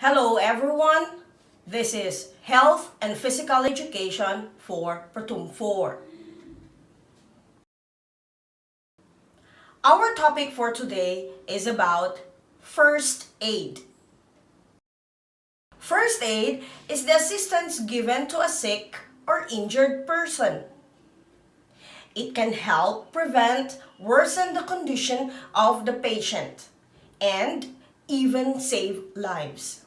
Hello everyone, this is Health and Physical Education for Pratum 4. Our topic for today is about first aid. First aid is the assistance given to a sick or injured person. It can help prevent, worsen the condition of the patient, and even save lives.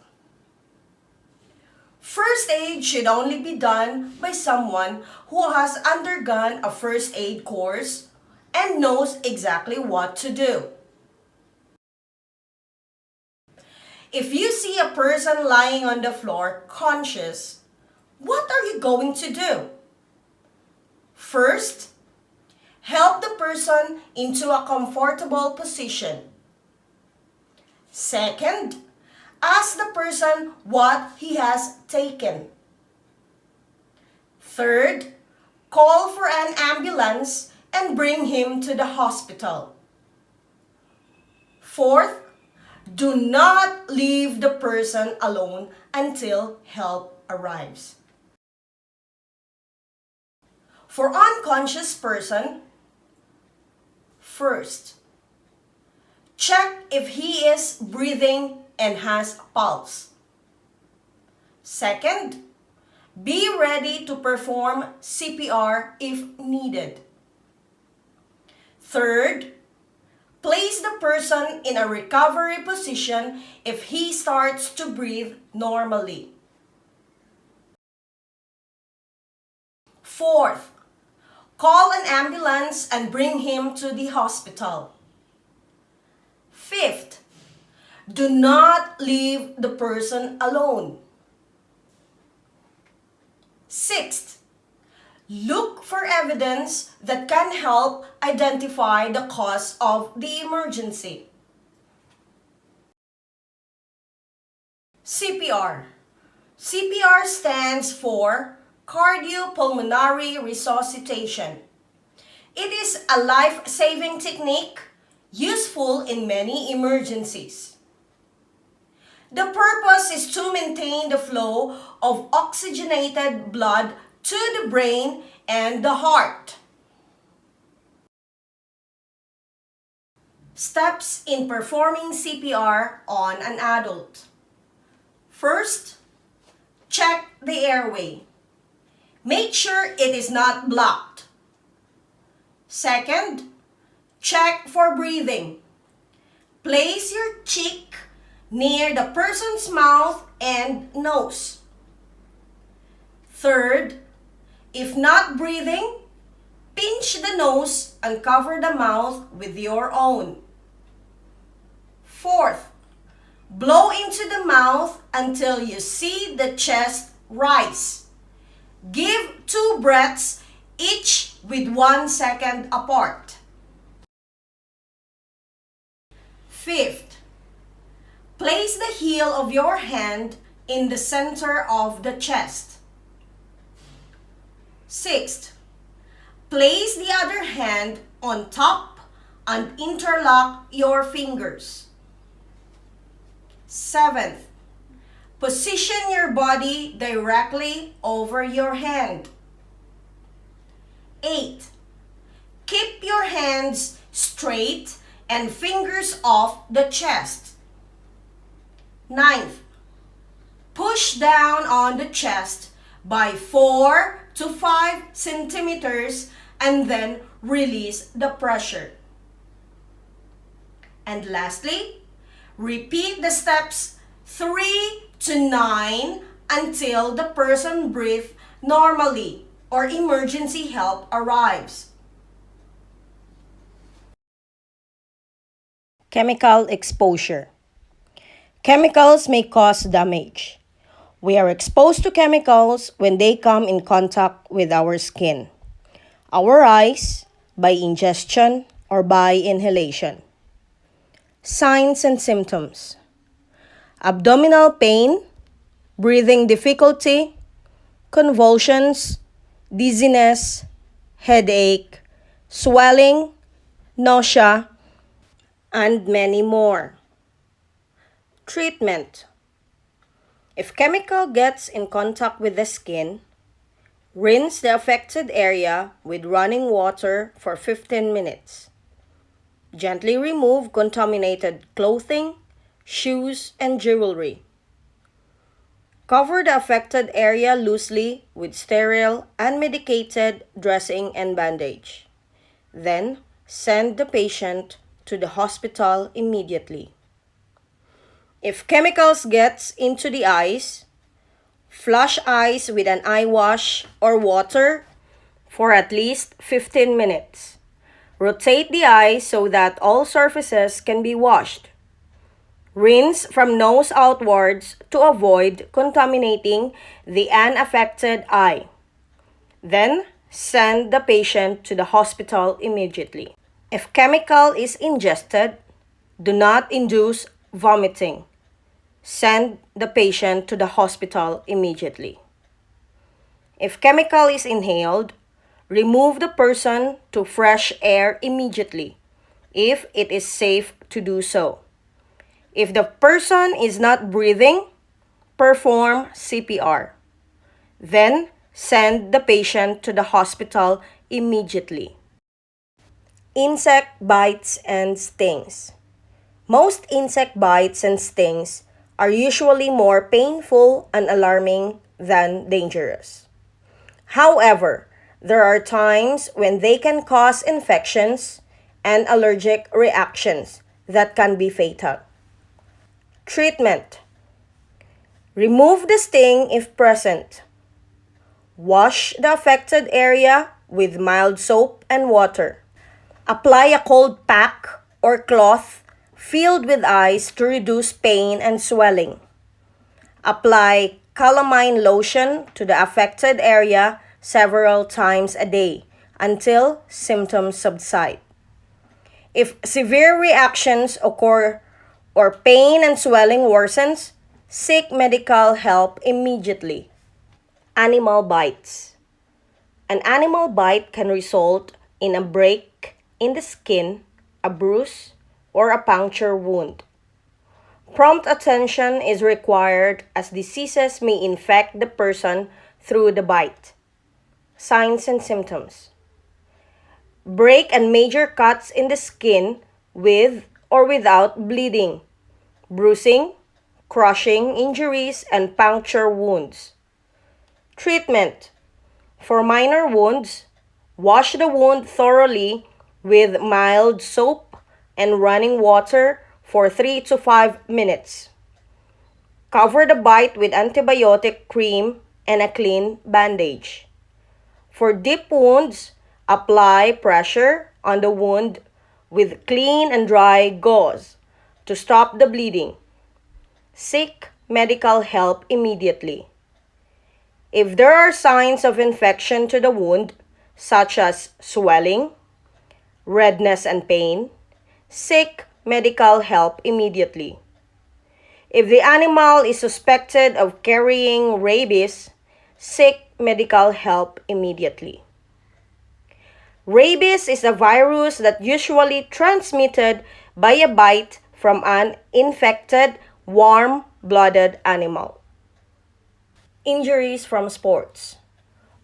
First aid should only be done by someone who has undergone a first aid course and knows exactly what to do. If you see a person lying on the floor conscious, what are you going to do? First, help the person into a comfortable position. Second, ask the person what he has taken. Third, call for an ambulance and bring him to the hospital. Fourth, do not leave the person alone until help arrives. For unconscious person, first, check if he is breathing and has pulse. Second, be ready to perform CPR if needed. Third, place the person in a recovery position if he starts to breathe normally. Fourth, call an ambulance and bring him to the hospital. Fifth, do not leave the person alone. Sixth, look for evidence that can help identify the cause of the emergency. CPR. CPR stands for cardiopulmonary resuscitation. It is a life-saving technique useful in many emergencies. The purpose is to maintain the flow of oxygenated blood to the brain and the heart. Steps in performing CPR on an adult. First, check the airway. Make sure it is not blocked. Second, check for breathing. Place your cheek near the person's mouth and nose. Third, if not breathing, pinch the nose and cover the mouth with your own. Fourth, blow into the mouth until you see the chest rise. Give 2 breaths, each with 1 second apart. Fifth, place the heel of your hand in the center of the chest. Sixth, place the other hand on top and interlock your fingers. Seventh, position your body directly over your hand. Eighth, keep your hands straight and fingers off the chest. Ninth, push down on the chest by 4 to 5 centimeters and then release the pressure. And lastly, repeat the steps 3 to 9 until the person breathes normally or emergency help arrives. Chemical exposure. Chemicals may cause damage. We are exposed to chemicals when they come in contact with our skin, our eyes, by ingestion, or by inhalation. Signs and symptoms: abdominal pain, breathing difficulty, convulsions, dizziness, headache, swelling, nausea, and many more. Treatment: If chemical gets in contact with the skin, rinse the affected area with running water for 15 minutes. Gently remove contaminated clothing, shoes, and jewelry. Cover the affected area loosely with sterile, unmedicated dressing and bandage. Then, send the patient to the hospital immediately. If chemicals gets into the eyes, flush eyes with an eye wash or water for at least 15 minutes. Rotate the eye so that all surfaces can be washed. Rinse from nose outwards to avoid contaminating the unaffected eye. Then, send the patient to the hospital immediately. If chemical is ingested, do not induce vomiting. Send the patient to the hospital immediately. If chemical is inhaled, remove the person to fresh air immediately, if it is safe to do so. If the person is not breathing, perform CPR. Then, send the patient to the hospital immediately. Insect bites and stings. Most insect bites and stings are usually more painful and alarming than dangerous. However, there are times when they can cause infections and allergic reactions that can be fatal. Treatment. Remove the sting if present. Wash the affected area with mild soap and water. Apply a cold pack or cloth filled with ice to reduce pain and swelling. Apply calamine lotion to the affected area several times a day until symptoms subside. If severe reactions occur or pain and swelling worsens, seek medical help immediately. Animal bites. An animal bite can result in a break in the skin, a bruise, or a puncture wound. Prompt attention is required as diseases may infect the person through the bite. Signs and symptoms. Break and major cuts in the skin with or without bleeding, bruising, crushing injuries, and puncture wounds. Treatment. For minor wounds, wash the wound thoroughly with mild soap and running water for 3 to 5 minutes. Cover the bite with antibiotic cream and a clean bandage. For deep wounds, apply pressure on the wound with clean and dry gauze to stop the bleeding. Seek medical help immediately. If there are signs of infection to the wound, such as swelling, redness, and pain, seek medical help immediately. If the animal is suspected of carrying rabies, seek medical help immediately. Rabies is a virus that usually transmitted by a bite from an infected, warm-blooded animal. Injuries from sports.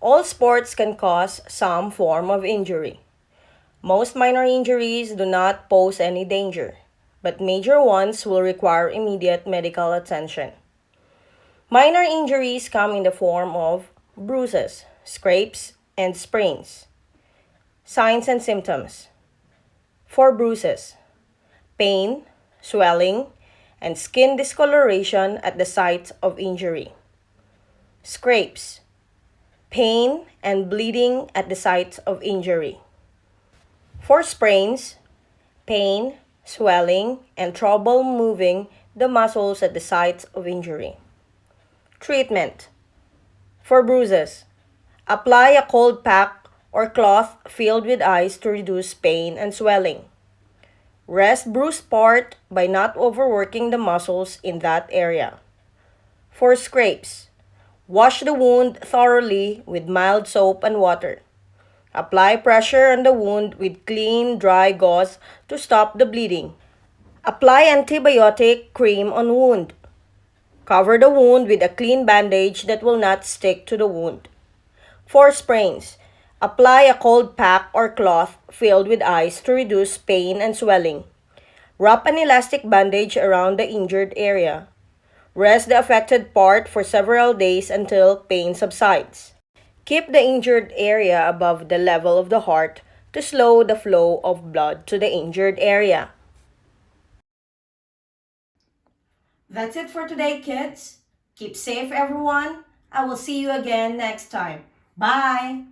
All sports can cause some form of injury. Most minor injuries do not pose any danger, but major ones will require immediate medical attention. Minor injuries come in the form of bruises, scrapes, and sprains. Signs and symptoms. For bruises, pain, swelling, and skin discoloration at the site of injury. Scrapes, pain and bleeding at the site of injury. For sprains, pain, swelling, and trouble moving the muscles at the site of injury. Treatment. For bruises, apply a cold pack or cloth filled with ice to reduce pain and swelling. Rest bruised part by not overworking the muscles in that area. For scrapes, wash the wound thoroughly with mild soap and water. Apply pressure on the wound with clean, dry gauze to stop the bleeding. Apply antibiotic cream on wound. Cover the wound with a clean bandage that will not stick to the wound. For sprains, apply a cold pack or cloth filled with ice to reduce pain and swelling. Wrap an elastic bandage around the injured area. Rest the affected part for several days until pain subsides. Keep the injured area above the level of the heart to slow the flow of blood to the injured area. That's it for today, kids. Keep safe, everyone. I will see you again next time. Bye!